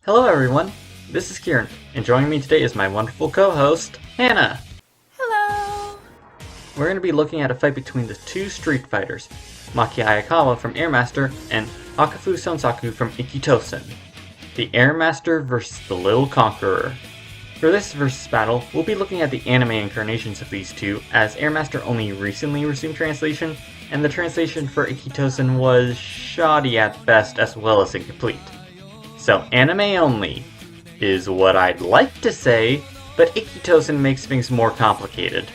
Hello everyone, this is Kieran, and joining me today is my wonderful co-host, Hannah. Hello! We're going to be looking at a fight between the two Street Fighters, Maki Hayakawa from Airmaster and Hakufu Sonsaku from Ikki Tousen. The Airmaster versus the Little Conqueror. For this versus battle, we'll be looking at the anime incarnations of these two, as Airmaster only recently resumed translation, and the translation for Ikki Tousen was shoddy at best as well as incomplete. So anime only is what I'd like to say, but Ikki Tousen makes things more complicated.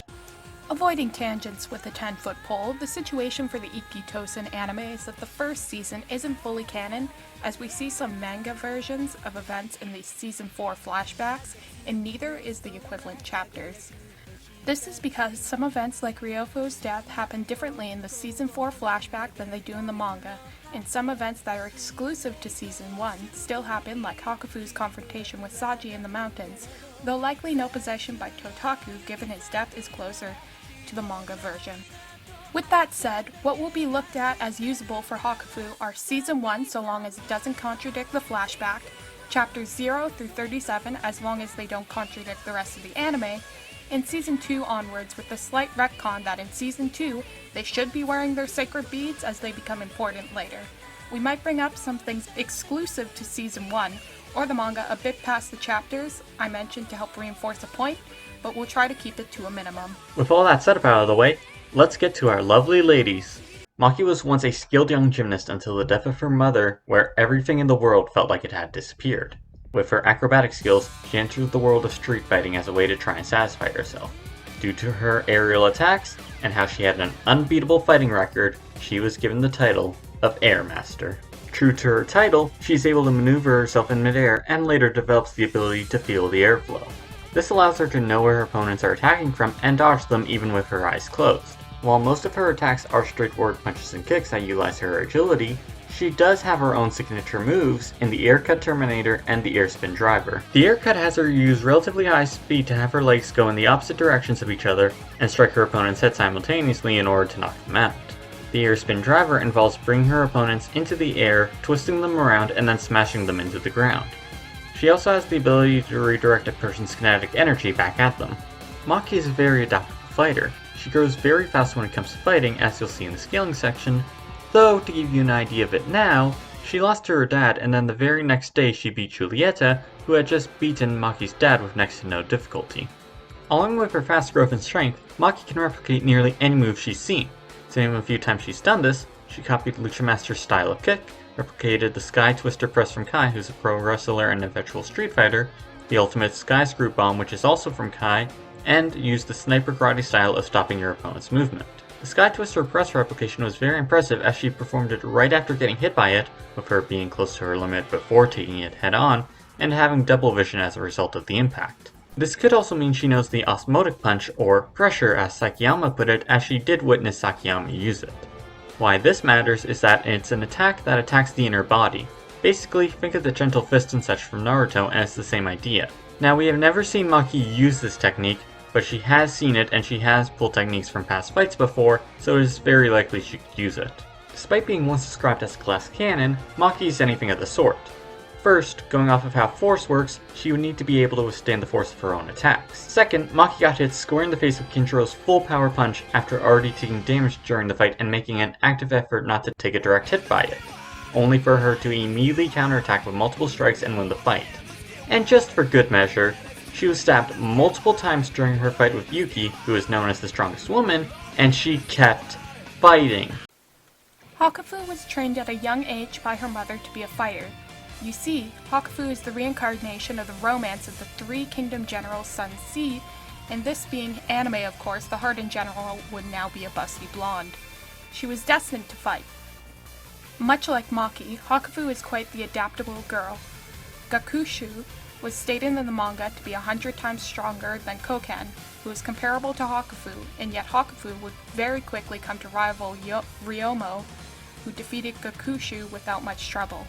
Avoiding tangents with a 10-foot pole, the situation for the Ikki Tousen anime is that the first season isn't fully canon, as we see some manga versions of events in the Season 4 flashbacks, and neither is the equivalent chapters. This is because some events like Ryofu's death happen differently in the Season 4 flashback than they do in the manga, and some events that are exclusive to Season 1 still happen, like Hakufu's confrontation with Saji in the mountains, though likely no possession by Totaku given his death is closer to the manga version. With that said, what will be looked at as usable for Hakufu are Season 1 so long as it doesn't contradict the flashback, Chapters 0 through 37 as long as they don't contradict the rest of the anime, and Season 2 onwards with the slight retcon that in Season 2 they should be wearing their sacred beads as they become important later. We might bring up some things exclusive to Season 1 or the manga a bit past the chapters I mentioned to help reinforce a point, but we'll try to keep it to a minimum. With all that setup out of the way, let's get to our lovely ladies. Maki was once a skilled young gymnast until the death of her mother, where everything in the world felt like it had disappeared. With her acrobatic skills, she entered the world of street fighting as a way to try and satisfy herself. Due to her aerial attacks, and how she had an unbeatable fighting record, she was given the title of Airmaster. True to her title, she's able to maneuver herself in midair and later develops the ability to feel the airflow. This allows her to know where her opponents are attacking from and dodge them even with her eyes closed. While most of her attacks are straightforward punches and kicks that utilize her agility, she does have her own signature moves in the Air Cut Terminator and the Air Spin Driver. The Air Cut has her use relatively high speed to have her legs go in the opposite directions of each other and strike her opponent's head simultaneously in order to knock them out. The Air Spin Driver involves bringing her opponents into the air, twisting them around, and then smashing them into the ground. She also has the ability to redirect a person's kinetic energy back at them. Maki is a very adaptable fighter. She grows very fast when it comes to fighting, as you'll see in the scaling section, though to give you an idea of it now, she lost to her dad and then the very next day she beat Julieta, who had just beaten Maki's dad with next to no difficulty. Along with her fast growth and strength, Maki can replicate nearly any move she's seen. To name a few times she's done this, she copied Lucha Master's style of kick, replicated the Sky Twister press from Kai, who's a pro wrestler and a virtual street fighter, the ultimate Sky Screw Bomb, which is also from Kai, and used the sniper karate style of stopping your opponent's movement. The Sky Twister press replication was very impressive as she performed it right after getting hit by it, with her being close to her limit before taking it head on, and having double vision as a result of the impact. This could also mean she knows the osmotic punch, or pressure as Sakiyama put it, as she did witness Sakiyama use it. Why this matters is that it's an attack that attacks the inner body. Basically, think of the gentle fist and such from Naruto, and it's the same idea. Now, we have never seen Maki use this technique, but she has seen it and she has pulled techniques from past fights before, so it is very likely she could use it. Despite being once described as a glass cannon, Maki is anything of the sort. First, going off of how force works, she would need to be able to withstand the force of her own attacks. Second, Maki got hit square in the face with Kinjiro's full power punch after already taking damage during the fight and making an active effort not to take a direct hit by it, only for her to immediately counterattack with multiple strikes and win the fight. And just for good measure, she was stabbed multiple times during her fight with Yuki, who is known as the strongest woman, and she kept fighting. Hakufu was trained at a young age by her mother to be a fighter. You see, Hakufu is the reincarnation of the romance of the Three Kingdom General's son C, and this being anime of course, the hardened general would now be a busty blonde. She was destined to fight. Much like Maki, Hakufu is quite the adaptable girl. Gakushu was stated in the manga to be 100 times stronger than Koken, who is comparable to Hakufu, and yet Hakufu would very quickly come to rival Ryomo, who defeated Gakushu without much trouble.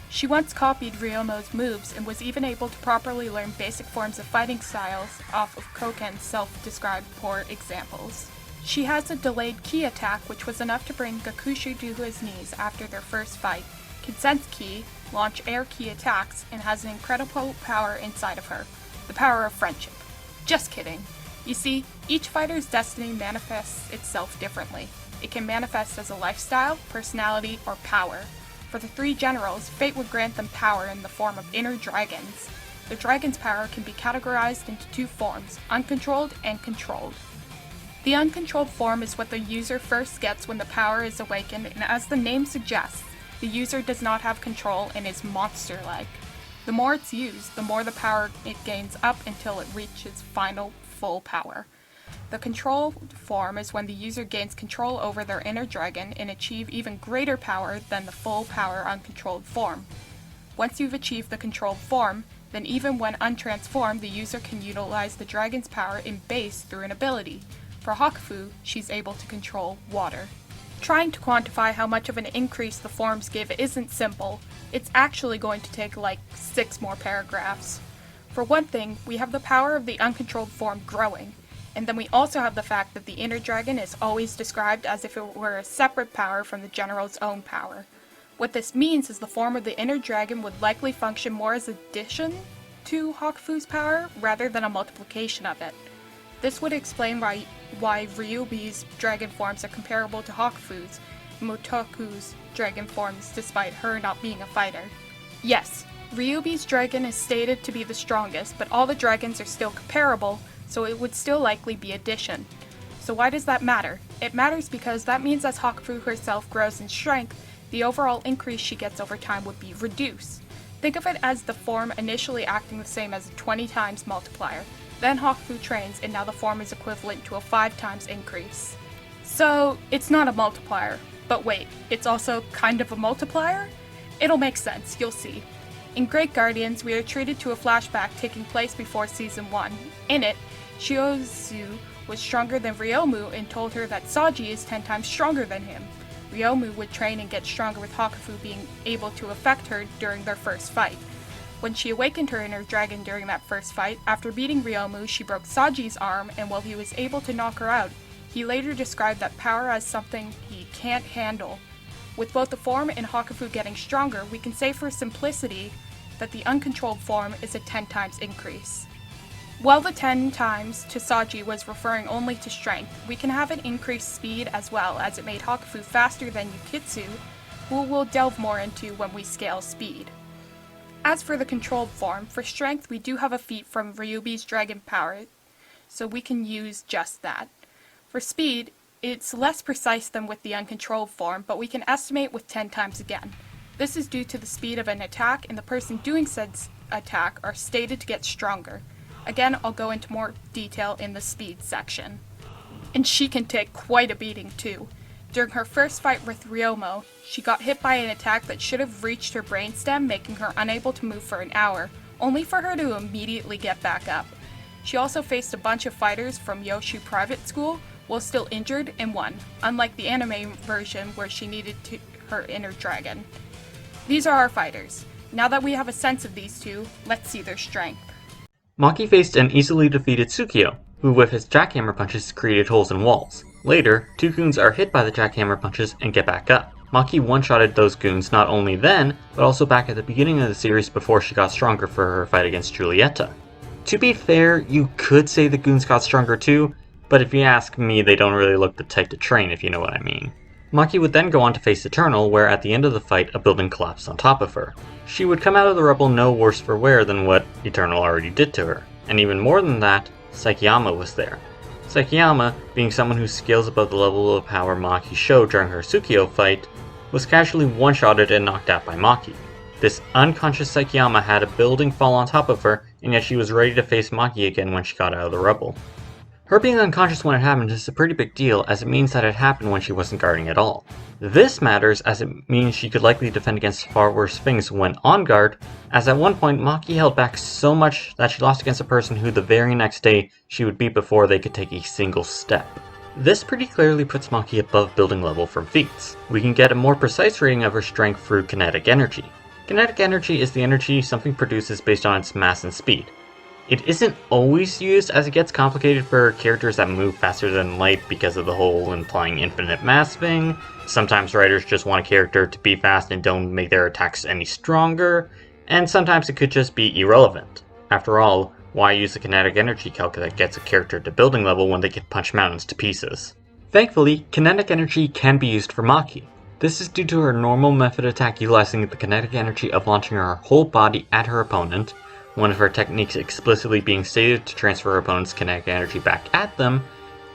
She once copied Ryomo's moves and was even able to properly learn basic forms of fighting styles off of Koken's self-described poor examples. She has a delayed ki attack which was enough to bring Gakushu to his knees after their first fight, can sense ki, launch air ki attacks, and has an incredible power inside of her, the power of friendship. Just kidding. You see, each fighter's destiny manifests itself differently. It can manifest as a lifestyle, personality, or power. For the three generals, fate would grant them power in the form of inner dragons. The dragon's power can be categorized into two forms, uncontrolled and controlled. The uncontrolled form is what the user first gets when the power is awakened, and as the name suggests, the user does not have control and is monster-like. The more it's used, the more the power it gains up until it reaches final full power. The controlled form is when the user gains control over their inner dragon and achieve even greater power than the full power uncontrolled form. Once you've achieved the controlled form, then even when untransformed, the user can utilize the dragon's power in base through an ability. For Hakufu, she's able to control water. Trying to quantify how much of an increase the forms give isn't simple. It's actually going to take like 6 more paragraphs. For one thing, we have the power of the uncontrolled form growing, and then we also have the fact that the inner dragon is always described as if it were a separate power from the general's own power. What this means is the form of the inner dragon would likely function more as an addition to Hakufu's power rather than a multiplication of it. This would explain why Ryubi's dragon forms are comparable to Hakufu's and Motoku's dragon forms despite her not being a fighter. Yes, Ryubi's dragon is stated to be the strongest, but all the dragons are still comparable, so it would still likely be addition. So why does that matter? It matters because that means as Hakufu herself grows in strength, the overall increase she gets over time would be reduced. Think of it as the form initially acting the same as a 20 times multiplier. Then Hakufu trains, and now the form is equivalent to a 5 times increase. So, it's not a multiplier. But wait, it's also kind of a multiplier? It'll make sense, you'll see. In Great Guardians, we are treated to a flashback taking place before Season 1. In it, Shiozu was stronger than Ryomu and told her that Saji is 10 times stronger than him. Ryomu would train and get stronger with Hakufu being able to affect her during their first fight. When she awakened her inner dragon during that first fight, after beating Ryomu, she broke Saji's arm, and while he was able to knock her out, he later described that power as something he can't handle. With both the form and Hakufu getting stronger, we can say for simplicity that the uncontrolled form is a 10 times increase. While the 10 times to Saji was referring only to strength, we can have an increased speed as well, as it made Hakufu faster than Yukitsu, who we'll delve more into when we scale speed. As for the controlled form, for strength we do have a feat from Ryubi's dragon power, so we can use just that. For speed, it's less precise than with the uncontrolled form, but we can estimate with 10 times again. This is due to the speed of an attack, and the person doing said attack are stated to get stronger. Again, I'll go into more detail in the speed section. And she can take quite a beating too. During her first fight with Ryomu, she got hit by an attack that should have reached her brainstem, making her unable to move for an hour, only for her to immediately get back up. She also faced a bunch of fighters from Yoshu Private School while still injured and won, unlike the anime version where she needed her inner dragon. These are our fighters. Now that we have a sense of these two, let's see their strength. Maki faced an easily defeated Tsukio, who with his jackhammer punches created holes in walls. Later, 2 goons are hit by the jackhammer punches and get back up. Maki one-shotted those goons not only then, but also back at the beginning of the series before she got stronger for her fight against Julieta. To be fair, you could say the goons got stronger too, but if you ask me, they don't really look the type to train, if you know what I mean. Maki would then go on to face Eternal, where at the end of the fight, a building collapsed on top of her. She would come out of the rubble no worse for wear than what Eternal already did to her. And even more than that, Saikiyama was there. Saikiyama, being someone who scales above the level of power Maki showed during her Tsukio fight, was casually one-shotted and knocked out by Maki. This unconscious Saikiyama had a building fall on top of her, and yet she was ready to face Maki again when she got out of the rubble. Her being unconscious when it happened is a pretty big deal, as it means that it happened when she wasn't guarding at all. This matters as it means she could likely defend against far worse things when on guard, as at one point Maki held back so much that she lost against a person who the very next day she would beat before they could take a single step. This pretty clearly puts Maki above building level from feats. We can get a more precise reading of her strength through kinetic energy. Kinetic energy is the energy something produces based on its mass and speed. It isn't always used, as it gets complicated for characters that move faster than light because of the whole implying infinite mass thing. Sometimes writers just want a character to be fast and don't make their attacks any stronger, and sometimes it could just be irrelevant. After all, why use a kinetic energy calc that gets a character to building level when they can punch mountains to pieces? Thankfully, kinetic energy can be used for Maki. This is due to her normal method attack utilizing the kinetic energy of launching her whole body at her opponent, one of her techniques explicitly being stated to transfer her opponent's kinetic energy back at them,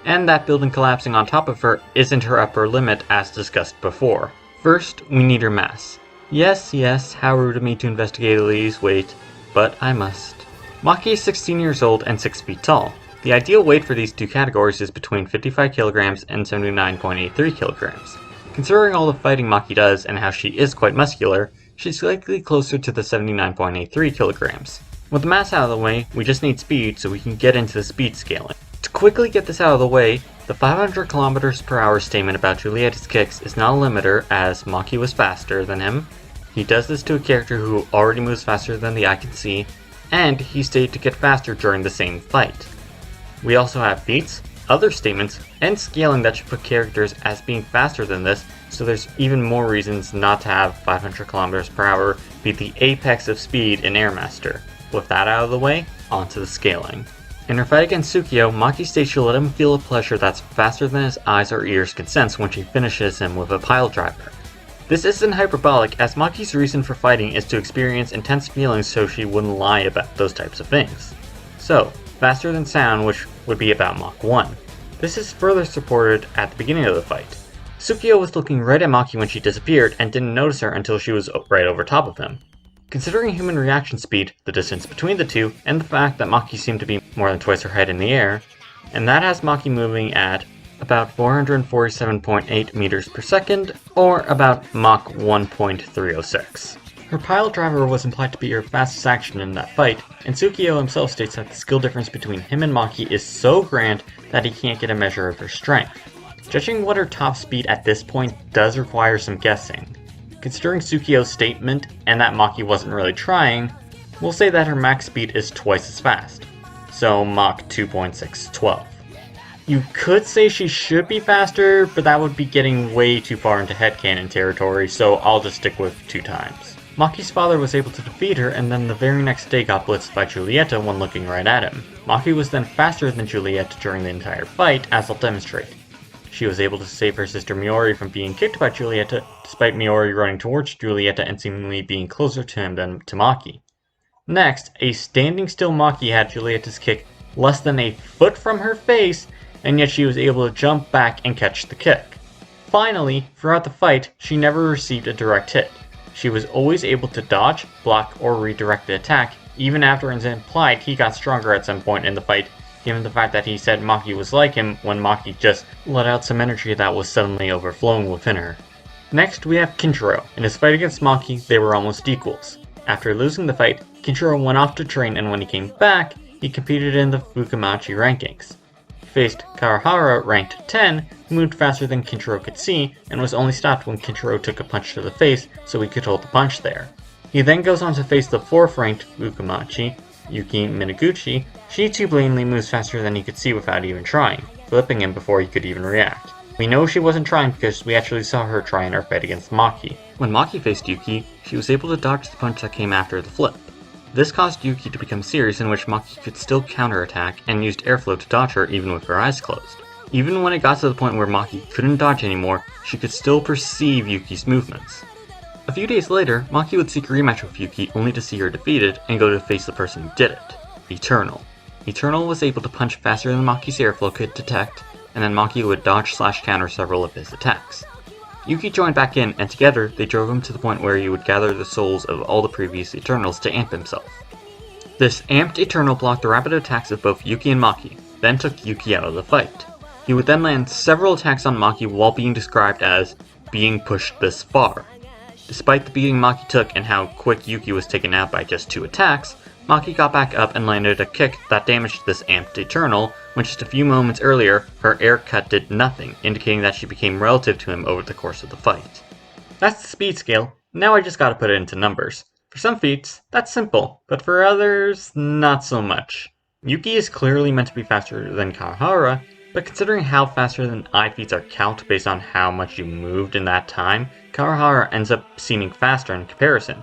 and that building collapsing on top of her isn't her upper limit as discussed before. First, we need her mass. Yes, how rude of me to investigate a lady's weight, but I must. Maki is 16 years old and 6 feet tall. The ideal weight for these two categories is between 55 kilograms and 79.83 kilograms. Considering all the fighting Maki does and how she is quite muscular, she's likely closer to the 79.83 kilograms. With the mass out of the way, we just need speed so we can get into the speed scaling. To quickly get this out of the way, the 500 kilometers per hour statement about Giulietta's kicks is not a limiter, as Maki was faster than him. He does this to a character who already moves faster than the eye can see, and he stayed to get faster during the same fight. We also have beats, other statements, and scaling that should put characters as being faster than this, so there's even more reasons not to have 500 kilometers per hour be the apex of speed in Airmaster. With that out of the way, onto the scaling. In her fight against Tsukio, Maki states she'll let him feel a pleasure that's faster than his eyes or ears can sense when she finishes him with a pile driver. This isn't hyperbolic, as Maki's reason for fighting is to experience intense feelings so she wouldn't lie about those types of things. So, faster than sound, which would be about Mach 1. This is further supported at the beginning of the fight. Tsukio was looking right at Maki when she disappeared and didn't notice her until she was right over top of him. Considering human reaction speed, the distance between the two, and the fact that Maki seemed to be more than twice her height in the air, and that has Maki moving at about 447.8 meters per second, or about Mach 1.306. Her pile driver was implied to be her fastest action in that fight, and Tsukio himself states that the skill difference between him and Maki is so grand that he can't get a measure of her strength. Judging what her top speed at this point does require some guessing. Considering Tsukio's statement, and that Maki wasn't really trying, we'll say that her max speed is twice as fast, so Mach 2.612. You could say she should be faster, but that would be getting way too far into headcanon territory, so I'll just stick with 2 times. Maki's father was able to defeat her, and then the very next day got blitzed by Giulietta when looking right at him. Maki was then faster than Giulietta during the entire fight, as I'll demonstrate. She was able to save her sister Miori from being kicked by Giulietta, despite Miori running towards Giulietta and seemingly being closer to him than to Maki. Next, a standing still Maki had Giulietta's kick less than a foot from her face, and yet she was able to jump back and catch the kick. Finally, throughout the fight, she never received a direct hit. She was always able to dodge, block, or redirect the attack, even after it's implied he got stronger at some point in the fight, given the fact that he said Maki was like him when Maki just let out some energy that was suddenly overflowing within her. Next, we have Kinchiro. In his fight against Maki, they were almost equals. After losing the fight, Kinchiro went off to train, and when he came back, he competed in the Fukumachi rankings. He faced Kawahara, ranked 10, who moved faster than Kinchiro could see, and was only stopped when Kinchiro took a punch to the face so he could hold the punch there. He then goes on to face the 4th ranked Fukumachi, Yuki Minaguchi. She too blatantly moves faster than he could see without even trying, flipping him before he could even react. We know she wasn't trying because we actually saw her try in her fight against Maki. When Maki faced Yuki, she was able to dodge the punch that came after the flip. This caused Yuki to become serious, in which Maki could still counterattack and used airflow to dodge her even with her eyes closed. Even when it got to the point where Maki couldn't dodge anymore, she could still perceive Yuki's movements. A few days later, Maki would seek a rematch with Yuki only to see her defeated and go to face the person who did it, Eternal. Eternal was able to punch faster than Maki's airflow could detect, and then Maki would dodge/counter several of his attacks. Yuki joined back in, and together they drove him to the point where he would gather the souls of all the previous Eternals to amp himself. This amped Eternal blocked the rapid attacks of both Yuki and Maki, then took Yuki out of the fight. He would then land several attacks on Maki while being described as being pushed this far. Despite the beating Maki took and how quick Yuki was taken out by just 2 attacks, Maki got back up and landed a kick that damaged this amped Eternal, when just a few moments earlier, her air cut did nothing, indicating that she became relative to him over the course of the fight. That's the speed scale. Now I just gotta put it into numbers. For some feats, that's simple, but for others, not so much. Yuki is clearly meant to be faster than Kawahara, but considering how faster than eye feats are calced based on how much you moved in that time, Kawahara ends up seeming faster in comparison.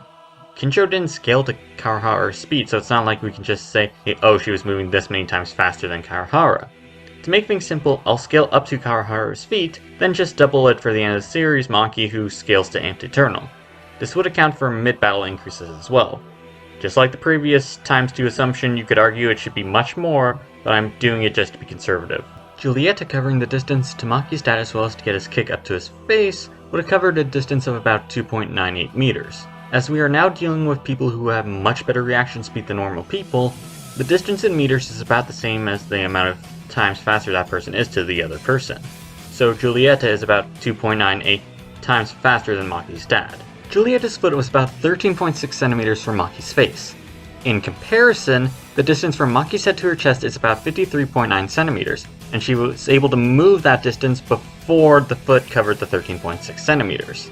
Kincho didn't scale to Kawahara's speed, so it's not like we can just say, hey, oh, she was moving this many times faster than Kawahara. To make things simple, I'll scale up to Kawahara's feet, then just double it for the end of the series Maki, who scales to Amped Eternal. This would account for mid-battle increases as well. Just like the previous ×2 assumption, you could argue it should be much more, but I'm doing it just to be conservative. Giulietta covering the distance to Maki's dad as well as to get his kick up to his face would have covered a distance of about 2.98 meters. As we are now dealing with people who have much better reaction speed than normal people, the distance in meters is about the same as the amount of times faster that person is to the other person. So Giulietta is about 2.98 times faster than Maki's dad. Giulietta's foot was about 13.6 centimeters from Maki's face. In comparison, the distance from Maki's head to her chest is about 53.9 centimeters, and she was able to move that distance before the foot covered the 13.6 centimeters.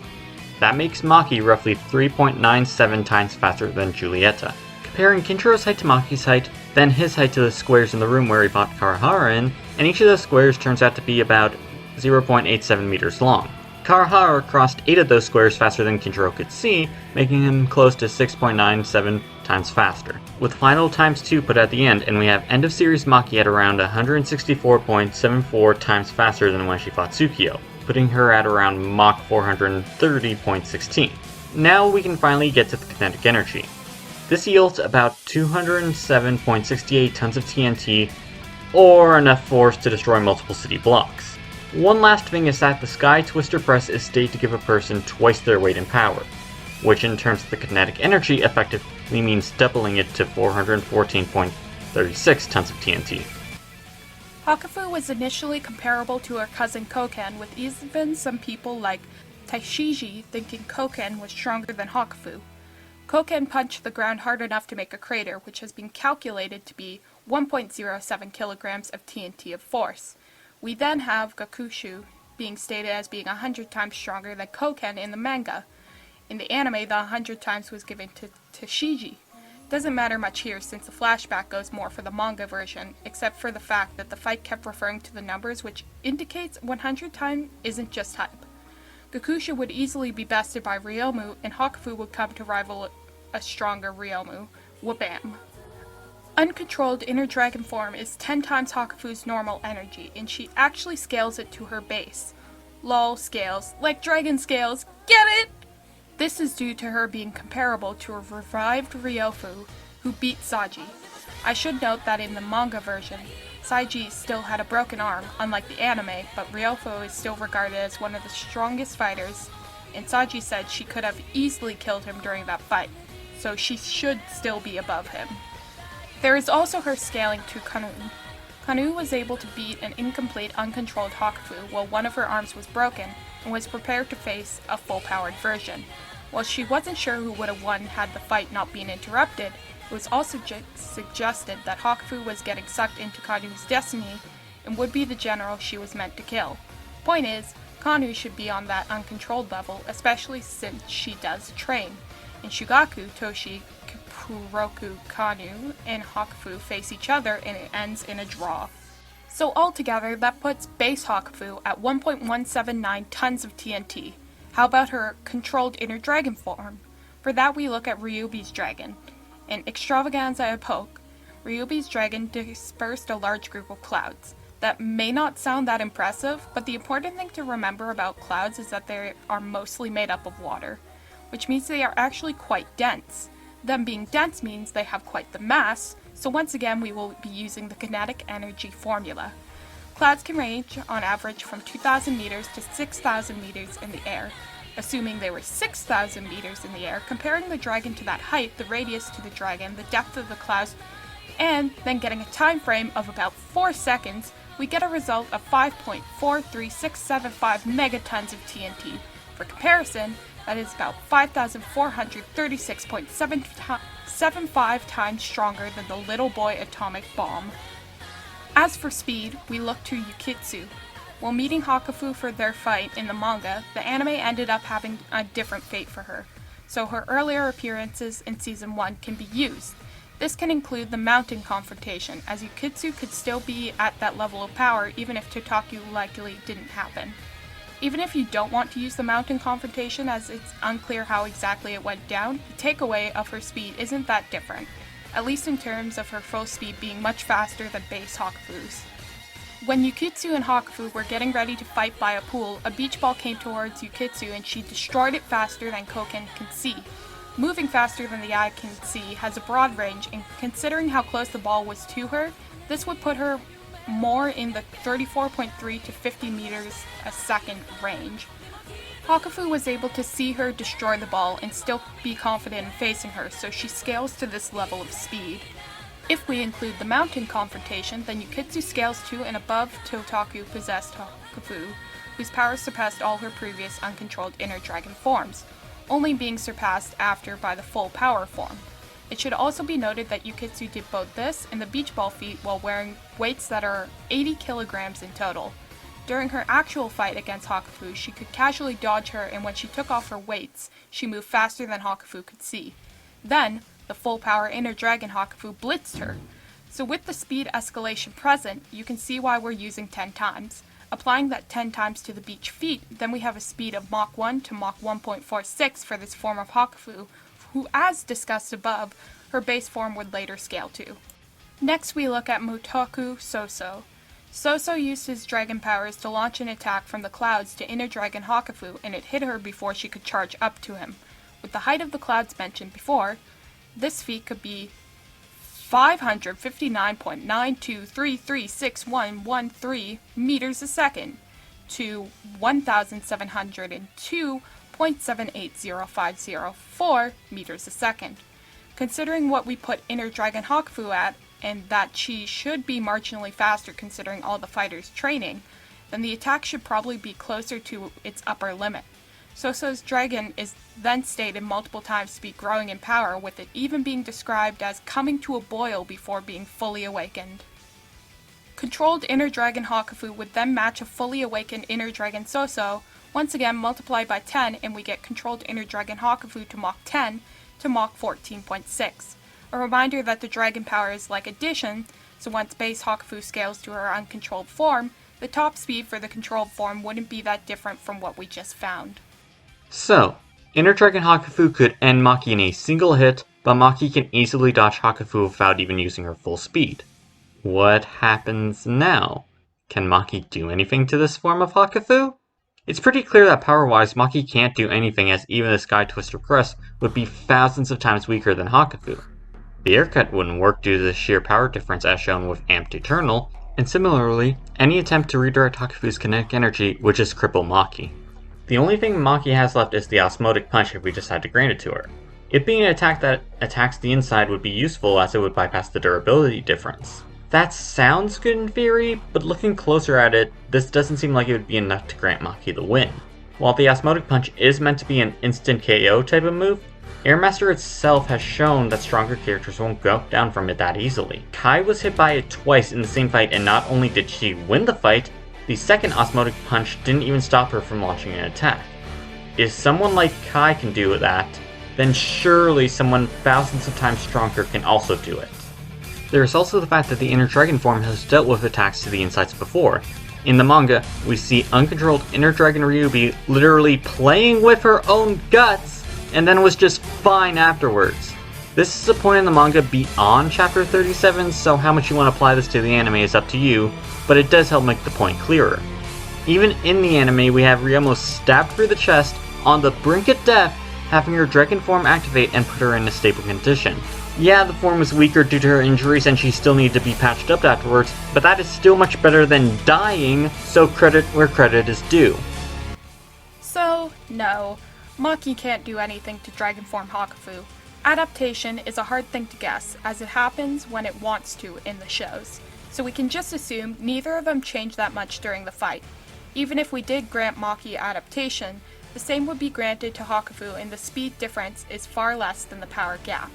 That makes Maki roughly 3.97 times faster than Giulietta. Comparing Kintaro's height to Maki's height, then his height to the squares in the room where he bought Kawahara in, and each of those squares turns out to be about 0.87 meters long. Kawahara crossed 8 of those squares faster than Kintaro could see, making him close to 6.97 times faster. With final ×2 put at the end, and we have end of series Maki at around 164.74 times faster than when she fought Tsukio, putting her at around Mach 430.16. Now we can finally get to the kinetic energy. This yields about 207.68 tons of TNT, or enough force to destroy multiple city blocks. One last thing is that the Sky Twister Press is stated to give a person twice their weight in power, which in terms of the kinetic energy effectively means doubling it to 414.36 tons of TNT. Hakufu was initially comparable to her cousin Koken, with even some people like Taishiji thinking Koken was stronger than Hakufu. Koken punched the ground hard enough to make a crater, which has been calculated to be 1.07 kilograms of TNT of force. We then have Gakushu being stated as being 100 times stronger than Koken in the manga. In the anime, the 100 times was given to Taishiji. Doesn't matter much here since the flashback goes more for the manga version, except for the fact that the fight kept referring to the numbers, which indicates 100 times isn't just hype. Gakushu would easily be bested by Ryomu, and Hakufu would come to rival a stronger Ryomu. Wabam! Uncontrolled inner dragon form is 10 times Hakufu's normal energy, and she actually scales it to her base. Lol, scales. Like dragon scales. Get it? This is due to her being comparable to a revived Ryofu, who beat Saji. I should note that in the manga version, Saji still had a broken arm, unlike the anime, but Ryofu is still regarded as one of the strongest fighters, and Saji said she could have easily killed him during that fight, so she should still be above him. There is also her scaling to Kanu. Kanu was able to beat an incomplete, uncontrolled Hakufu while one of her arms was broken and was prepared to face a full-powered version. While she wasn't sure who would have won had the fight not been interrupted, it was also suggested that Hakufu was getting sucked into Kanu's destiny and would be the general she was meant to kill. Point is, Kanu should be on that uncontrolled level, especially since she does train. In Shugaku, Toshi, Kuroku, Kanu, and Hakufu face each other and it ends in a draw. So altogether, that puts base Hakufu at 1.179 tons of TNT. How about her controlled inner dragon form? For that we look at Ryubi's dragon. In Extravaganza Epoque, Ryubi's dragon dispersed a large group of clouds. That may not sound that impressive, but the important thing to remember about clouds is that they are mostly made up of water, which means they are actually quite dense. Them being dense means they have quite the mass, so once again we will be using the kinetic energy formula. Clouds can range on average from 2,000 meters to 6,000 meters in the air. Assuming they were 6,000 meters in the air, comparing the dragon to that height, the radius to the dragon, the depth of the clouds, and then getting a time frame of about 4 seconds, we get a result of 5.43675 megatons of TNT. For comparison, that is about 5,436.75 times stronger than the little boy atomic bomb. As for speed, we look to Yukitsu. While meeting Hakufu for their fight in the manga, the anime ended up having a different fate for her. so her earlier appearances in Season 1 can be used. This can include the mountain confrontation, as Yukitsu could still be at that level of power even if Totaku likely didn't happen. Even if you don't want to use the mountain confrontation, as it's unclear how exactly it went down, the takeaway of her speed isn't that different, at least in terms of her full speed being much faster than base Hakufu's. When Yukitsu and Hakufu were getting ready to fight by a pool, a beach ball came towards Yukitsu and she destroyed it faster than Koken can see. Moving faster than the eye can see has a broad range, and considering how close the ball was to her, this would put her more in the 34.3 to 50 meters a second range. Hakufu was able to see her destroy the ball and still be confident in facing her, so she scales to this level of speed. If we include the mountain confrontation, then Yukitsu scales to and above Totaku possessed Hakufu, whose powers surpassed all her previous uncontrolled inner dragon forms, only being surpassed after by the full power form. It should also be noted that Yukitsu did both this and the beach ball feat while wearing weights that are 80 kilograms in total. During her actual fight against Hakufu, she could casually dodge her, and when she took off her weights, she moved faster than Hakufu could see. Then, the full power inner dragon Hakufu blitzed her. So with the speed escalation present, you can see why we're using 10 times. Applying that 10 times to the beach feat, then we have a speed of Mach 1 to Mach 1.46 for this form of Hakufu, who, as discussed above, her base form would later scale to. Next we look at Motoku Soso. Soso used his dragon powers to launch an attack from the clouds to inner dragon Hakufu, and it hit her before she could charge up to him. With the height of the clouds mentioned before, this feat could be 559.92336113 meters a second to 1702.780504 meters a second. Considering what we put inner dragon Hakufu at, and that she should be marginally faster considering all the fighters' training, then the attack should probably be closer to its upper limit. Soso's dragon is then stated multiple times to be growing in power, with it even being described as coming to a boil before being fully awakened. Controlled inner dragon Hakufu would then match a fully awakened inner dragon Soso, once again multiplied by 10, and we get controlled inner dragon Hakufu to Mach 10 to Mach 14.6. A reminder that the dragon power is like addition, so once base Hakufu scales to her uncontrolled form, the top speed for the controlled form wouldn't be that different from what we just found. So, Inner Dragon Hakufu could end Maki in a single hit, but Maki can easily dodge Hakufu without even using her full speed. What happens now? Can Maki do anything to this form of Hakufu? It's pretty clear that power-wise, Maki can't do anything, as even the Sky Twister Crest would be thousands of times weaker than Hakufu. The air cut wouldn't work due to the sheer power difference as shown with Amped Eternal, and similarly, any attempt to redirect Hakufu's kinetic energy would just cripple Maki. The only thing Maki has left is the Osmotic Punch if we decide to grant it to her. It being an attack that attacks the inside would be useful as it would bypass the durability difference. That sounds good in theory, but looking closer at it, this doesn't seem like it would be enough to grant Maki the win. While the Osmotic Punch is meant to be an instant KO type of move, Airmaster itself has shown that stronger characters won't go down from it that easily. Kai was hit by it twice in the same fight, and not only did she win the fight, the second Osmotic Punch didn't even stop her from launching an attack. If someone like Kai can do that, then surely someone thousands of times stronger can also do it. There is also the fact that the Inner Dragon form has dealt with attacks to the insides before. In the manga, we see uncontrolled Inner Dragon Ryubi literally playing with her own guts, and then was just fine afterwards. This is a point in the manga beyond chapter 37, so how much you want to apply this to the anime is up to you, but it does help make the point clearer. Even in the anime, we have Ryumo stabbed through the chest, on the brink of death, having her dragon form activate and put her in a stable condition. Yeah, the form was weaker due to her injuries and she still needed to be patched up afterwards, but that is still much better than dying, so credit where credit is due. So, no, Maki can't do anything to dragon form Hakufu. Adaptation is a hard thing to guess, as it happens when it wants to in the shows, so we can just assume neither of them changed that much during the fight. Even if we did grant Maki adaptation, the same would be granted to Hakufu, and the speed difference is far less than the power gap.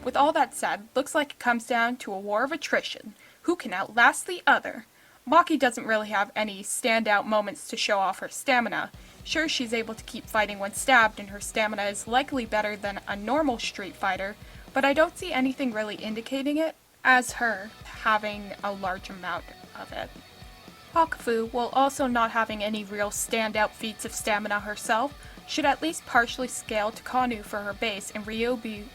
With all that said, looks like it comes down to a war of attrition. Who can outlast the other? Maki doesn't really have any standout moments to show off her stamina. Sure, she's able to keep fighting when stabbed, and her stamina is likely better than a normal street fighter, but I don't see anything really indicating it as her having a large amount of it. Hakufu, while also not having any real standout feats of stamina herself, should at least partially scale to Kanu for her base and Ryobi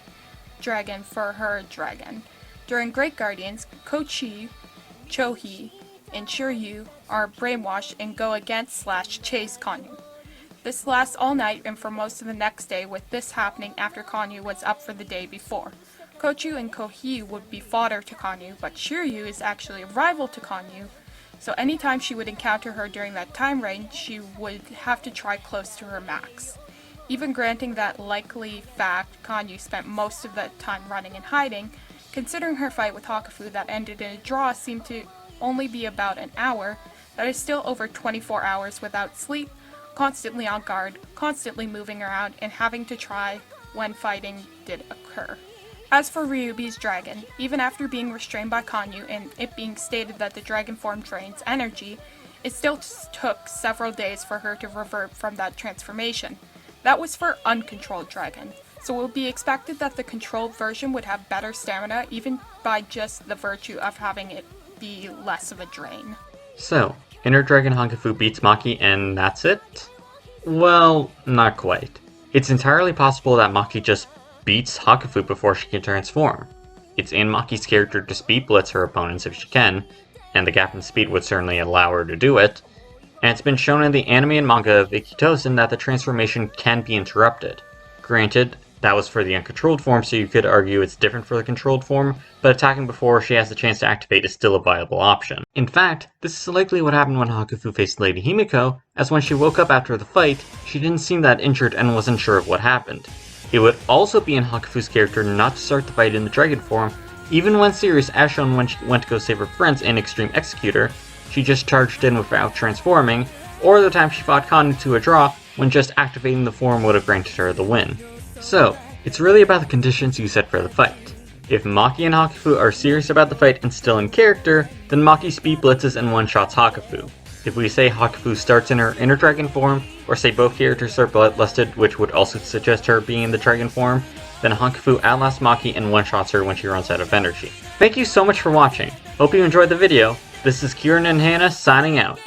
Dragon for her dragon. During Great Guardians, Kochi, Chohi, and Shiryu are brainwashed and go against/chase Kanu. This lasts all night and for most of the next day, with this happening after Kanu was up for the day before. Kochu and Kohi would be fodder to Kanu, but Shiryu is actually a rival to Kanu, so anytime she would encounter her during that time range, she would have to try close to her max. Even granting that likely fact, Kanu spent most of the time running and hiding, considering her fight with Hakufu that ended in a draw seemed to only be about an hour, that is still over 24 hours without sleep, constantly on guard, constantly moving around, and having to try when fighting did occur. As for Ryubi's dragon, even after being restrained by Kanu and it being stated that the dragon form drains energy, it still took several days for her to revert from that transformation. That was for uncontrolled dragon, so it would be expected that the controlled version would have better stamina even by just the virtue of having it be less of a drain. So, Inner Dragon Hakufu beats Maki and that's it? Well, not quite. It's entirely possible that Maki just beats Hakufu before she can transform. It's in Maki's character to speed blitz her opponents if she can, and the gap in speed would certainly allow her to do it, and it's been shown in the anime and manga of Ikki Tousen that the transformation can be interrupted. Granted, that was for the uncontrolled form, so you could argue it's different for the controlled form, but attacking before she has the chance to activate is still a viable option. In fact, this is likely what happened when Hakufu faced Lady Himiko, as when she woke up after the fight, she didn't seem that injured and wasn't sure of what happened. It would also be in Hakufu's character not to start the fight in the dragon form, even when serious, as shown when she went to go save her friends in Extreme Executor. She just charged in without transforming, or the time she fought Kanu to a draw, when just activating the form would have granted her the win. So, it's really about the conditions you set for the fight. If Maki and Hakufu are serious about the fight and still in character, then Maki speed blitzes and one-shots Hakufu. If we say Hakufu starts in her inner dragon form, or say both characters are bloodlusted, which would also suggest her being in the dragon form, then Hakufu outlasts Maki and one-shots her when she runs out of energy. Thank you so much for watching. Hope you enjoyed the video. This is Kieran and Hannah signing out.